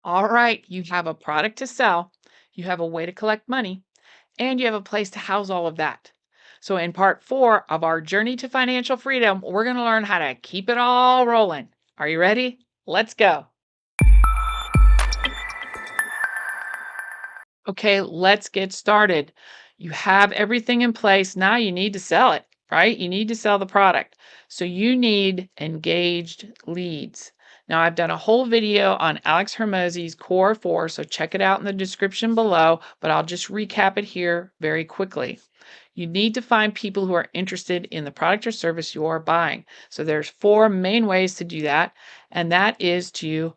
All right, you have a product to sell, you have a way to collect money, and you have a place to house all of that. So, in part four of our journey to financial freedom, we're going to learn how to keep it all rolling. Are you ready? Let's go. Okay, let's get started. You have everything in place. Now you need to sell it, right? You need to sell the product. So you need engaged leads. Now, I've done a whole video on Alex Hermosi's Core 4, so check it out in the description below, but I'll just recap it here very quickly. You need to find people who are interested in the product or service you are buying. So there's four main ways to do that, and that is to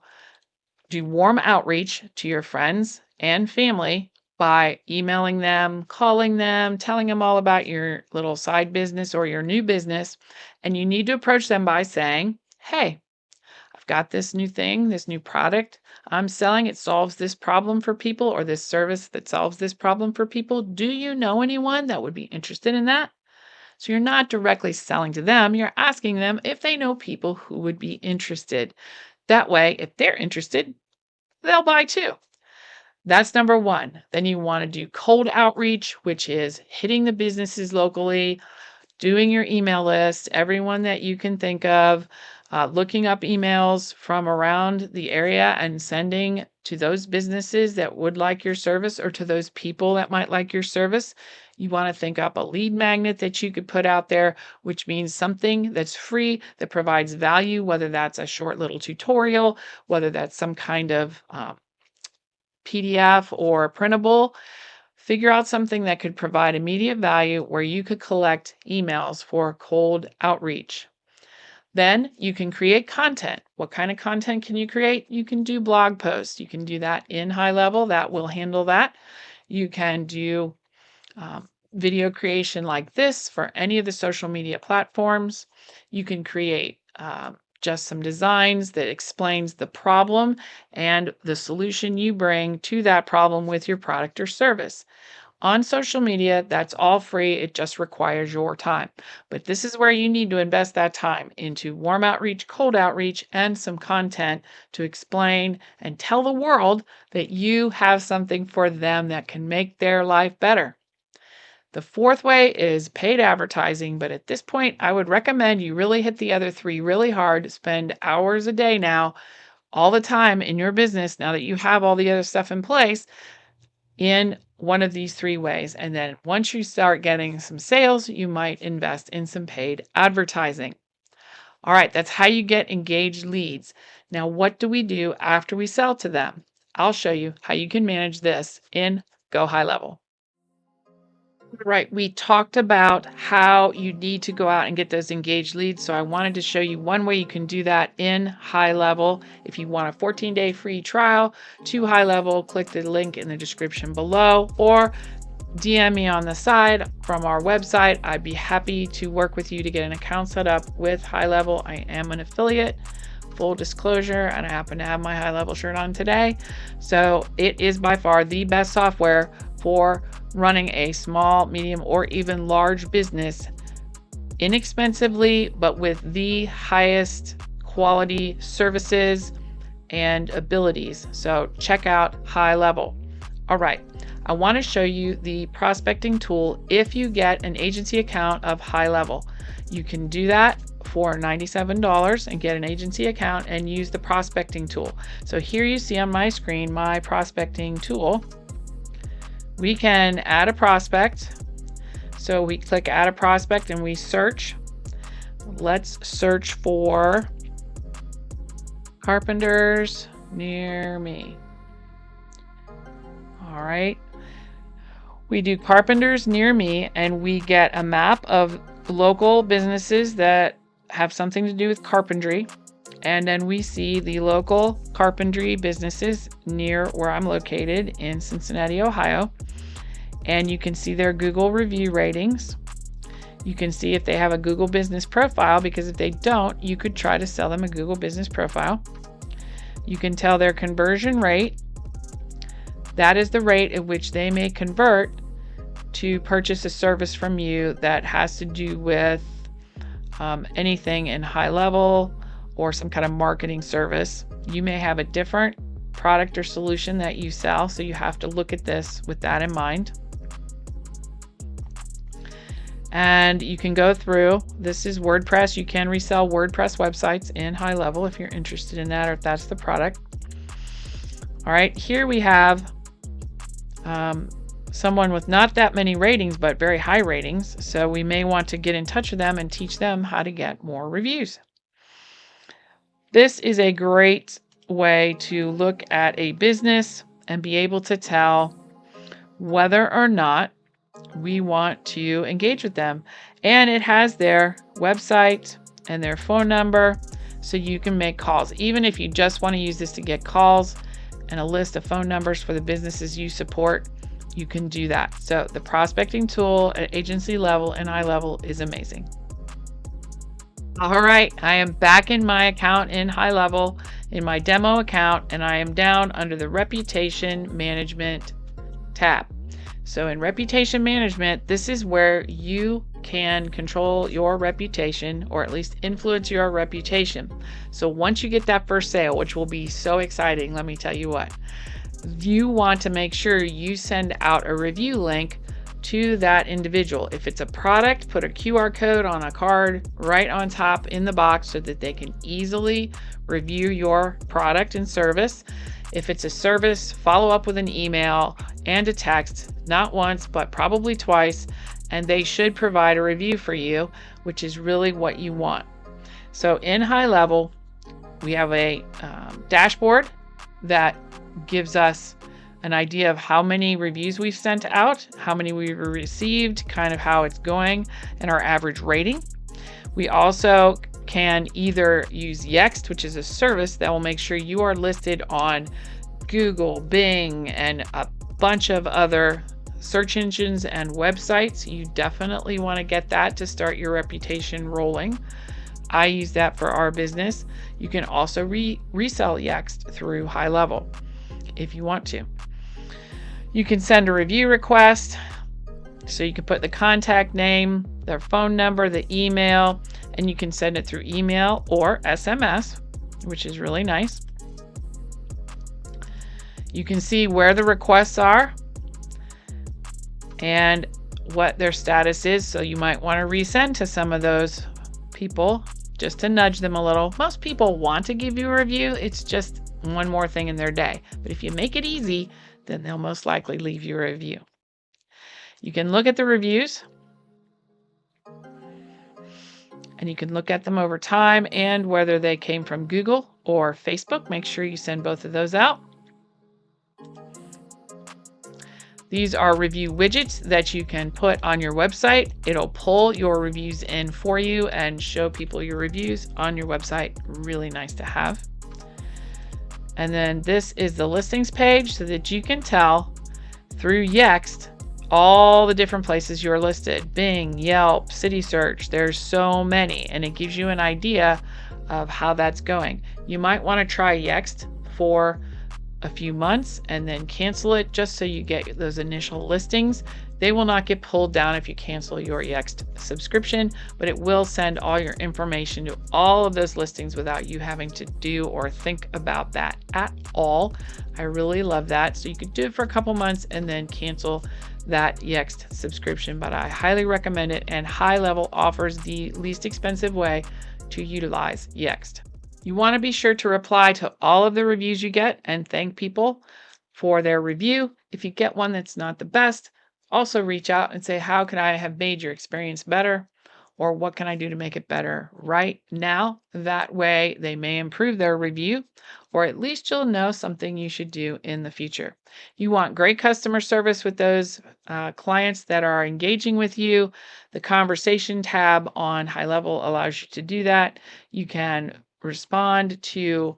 do warm outreach to your friends and family by emailing them, calling them, telling them all about your little side business or your new business. And you need to approach them by saying, "Hey, I've got this new thing, this new product I'm selling. It solves this problem for people, or this service that solves this problem for people. Do you know anyone that would be interested in that?" So you're not directly selling to them, you're asking them if they know people who would be interested. That way, if they're interested, they'll buy too. That's number one. Then you want to do cold outreach, which is hitting the businesses locally, doing your email list, everyone that you can think of, looking up emails from around the area and sending to those businesses that would like your service or to those people that might like your service. You want to think up a lead magnet that you could put out there, which means something that's free that provides value, whether that's a short little tutorial, whether that's some kind of PDF or printable. Figure out something that could provide immediate value where you could collect emails for cold outreach. Then you can create content. What kind of content can you create? You can do blog posts. You can do that in Highlevel. That will handle that. You can do video creation like this for any of the social media platforms. You can create just some designs that explains the problem and the solution you bring to that problem with your product or service. On social media, that's all free. It just requires your time. But this is where you need to invest that time into warm outreach, cold outreach, and some content to explain and tell the world that you have something for them that can make their life better. The fourth way is paid advertising, but at this point, I would recommend you really hit the other three really hard, spend hours a day now, all the time in your business, now that you have all the other stuff in place, in one of these three ways. And then once you start getting some sales, you might invest in some paid advertising. All right, that's how you get engaged leads. Now, what do we do after we sell to them? I'll show you how you can manage this in Go Highlevel. Right. We talked about how you need to go out and get those engaged leads. So I wanted to show you one way you can do that in Highlevel. If you want a 14-day free trial to Highlevel, click the link in the description below or DM me on the side from our website. I'd be happy to work with you to get an account set up with Highlevel. I am an affiliate. Full disclosure, and I happen to have my Highlevel shirt on today. So it is by far the best software for running a small, medium, or even large business inexpensively, but with the highest quality services and abilities. So check out Highlevel. All right, I want to show you the prospecting tool if you get an agency account of Highlevel. You can do that for $97 and get an agency account and use the prospecting tool. So here you see on my screen my prospecting tool. We can add a prospect. So we click add a prospect and we search. Let's search for carpenters near me. All right. We do carpenters near me and we get a map of local businesses that have something to do with carpentry. And then we see the local carpentry businesses near where I'm located in Cincinnati, Ohio. And you can see their Google review ratings. You can see if they have a Google business profile, because if they don't, you could try to sell them a Google business profile. You can tell their conversion rate. That is the rate at which they may convert to purchase a service from you that has to do with anything in Highlevel or some kind of marketing service. You may have a different product or solution that you sell. So you have to look at this with that in mind. And you can go through, this is WordPress. You can resell WordPress websites in Highlevel if you're interested in that or if that's the product. All right, here we have someone with not that many ratings, but very high ratings. So we may want to get in touch with them and teach them how to get more reviews. This is a great way to look at a business and be able to tell whether or not we want to engage with them. And it has their website and their phone number, so you can make calls. Even if you just want to use this to get calls and a list of phone numbers for the businesses you support, you can do that. So the prospecting tool at agency level and Highlevel is amazing. All right, I am back in my account in Highlevel, in my demo account, and I am down under the Reputation Management tab. So in Reputation Management, this is where you can control your reputation, or at least influence your reputation. So once you get that first sale, which will be so exciting, let me tell you what, you want to make sure you send out a review link to that individual. If it's a product, put a QR code on a card right on top in the box so that they can easily review your product and service. If it's a service, follow up with an email and a text, not once, but probably twice, and they should provide a review for you, which is really what you want. So in Highlevel, we have a dashboard that gives us an idea of how many reviews we've sent out, how many we've received, kind of how it's going, and our average rating. We also can either use Yext, which is a service that will make sure you are listed on Google, Bing, and a bunch of other search engines and websites. You definitely want to get that to start your reputation rolling. I use that for our business. You can also resell Yext through Highlevel if you want to. You can send a review request. So you can put the contact name, their phone number, the email, and you can send it through email or SMS, which is really nice. You can see where the requests are and what their status is. So you might want to resend to some of those people just to nudge them a little. Most people want to give you a review. It's just one more thing in their day. But if you make it easy, then they'll most likely leave you a review. You can look at the reviews and you can look at them over time and whether they came from Google or Facebook. Make sure you send both of those out. These are review widgets that you can put on your website. It'll pull your reviews in for you and show people your reviews on your website. Really nice to have. And then this is the listings page so that you can tell through Yext all the different places you're listed. Bing, Yelp, City Search, there's so many, and it gives you an idea of how that's going. You might want to try Yext for a few months and then cancel it just so you get those initial listings. They will not get pulled down if you cancel your Yext subscription, but it will send all your information to all of those listings without you having to do or think about that at all. I really love that. So you could do it for a couple months and then cancel that Yext subscription, but I highly recommend it, and Highlevel offers the least expensive way to utilize Yext. You want to be sure to reply to all of the reviews you get and thank people for their review. If you get one that's not the best, also reach out and say, how can I have made your experience better? Or what can I do to make it better right now? That way they may improve their review, or at least you'll know something you should do in the future. You want great customer service with those clients that are engaging with you. The conversation tab on Highlevel allows you to do that. You can respond to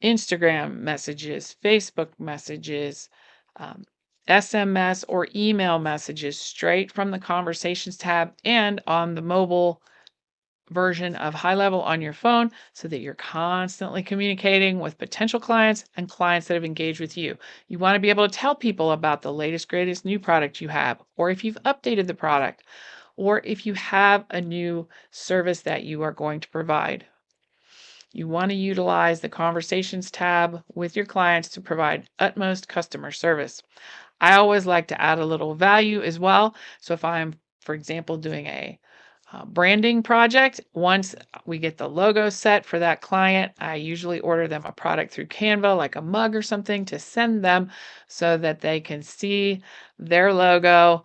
Instagram messages, Facebook messages, SMS or email messages straight from the conversations tab and on the mobile version of Highlevel on your phone so that you're constantly communicating with potential clients and clients that have engaged with you. You want to be able to tell people about the latest, greatest new product you have, or if you've updated the product, or if you have a new service that you are going to provide. You want to utilize the Conversations tab with your clients to provide utmost customer service. I always like to add a little value as well. So if I'm, for example, doing a branding project, once we get the logo set for that client, I usually order them a product through Canva, like a mug or something, to send them so that they can see their logo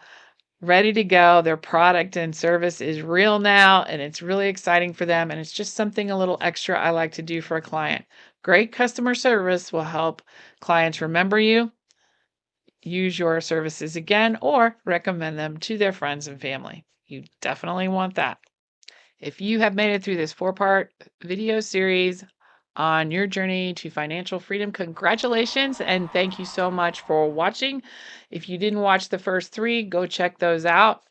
ready to go. Their product and service is real now, and it's really exciting for them. And it's just something a little extra I like to do for a client. Great customer service will help clients remember you, use your services again, or recommend them to their friends and family. You definitely want that. If you have made it through this 4-part video series on your journey to financial freedom, congratulations and thank you so much for watching. If you didn't watch the first 3, go check those out.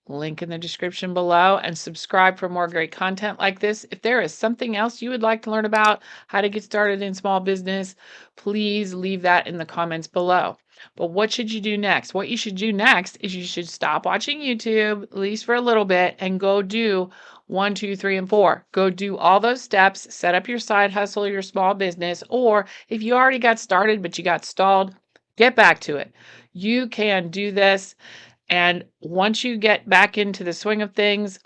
Link in the description below, and subscribe for more great content like this. If there is something else you would like to learn about how to get started in small business, please leave that in the comments below. But what should you do next? What you should do next is you should stop watching YouTube, at least for a little bit, and go do 1, 2, 3, and 4. Go do all those steps, set up your side hustle, your small business, or if you already got started but you got stalled, get back to it. You can do this. And once you get back into the swing of things,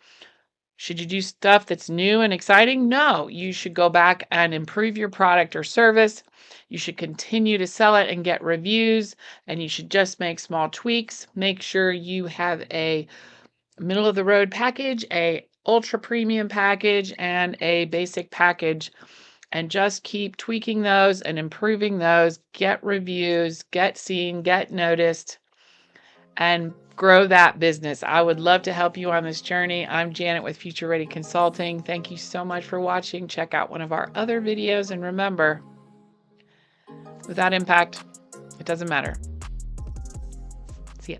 should you do stuff that's new and exciting? No, you should go back and improve your product or service. You should continue to sell it and get reviews, and you should just make small tweaks. Make sure you have a middle of the road package, a ultra premium package, and a basic package, and just keep tweaking those and improving those. Get reviews, get seen, get noticed, and grow that business. I would love to help you on this journey. I'm Janet with Future Ready Consulting. Thank you so much for watching. Check out one of our other videos, and remember, without impact, it doesn't matter. See ya.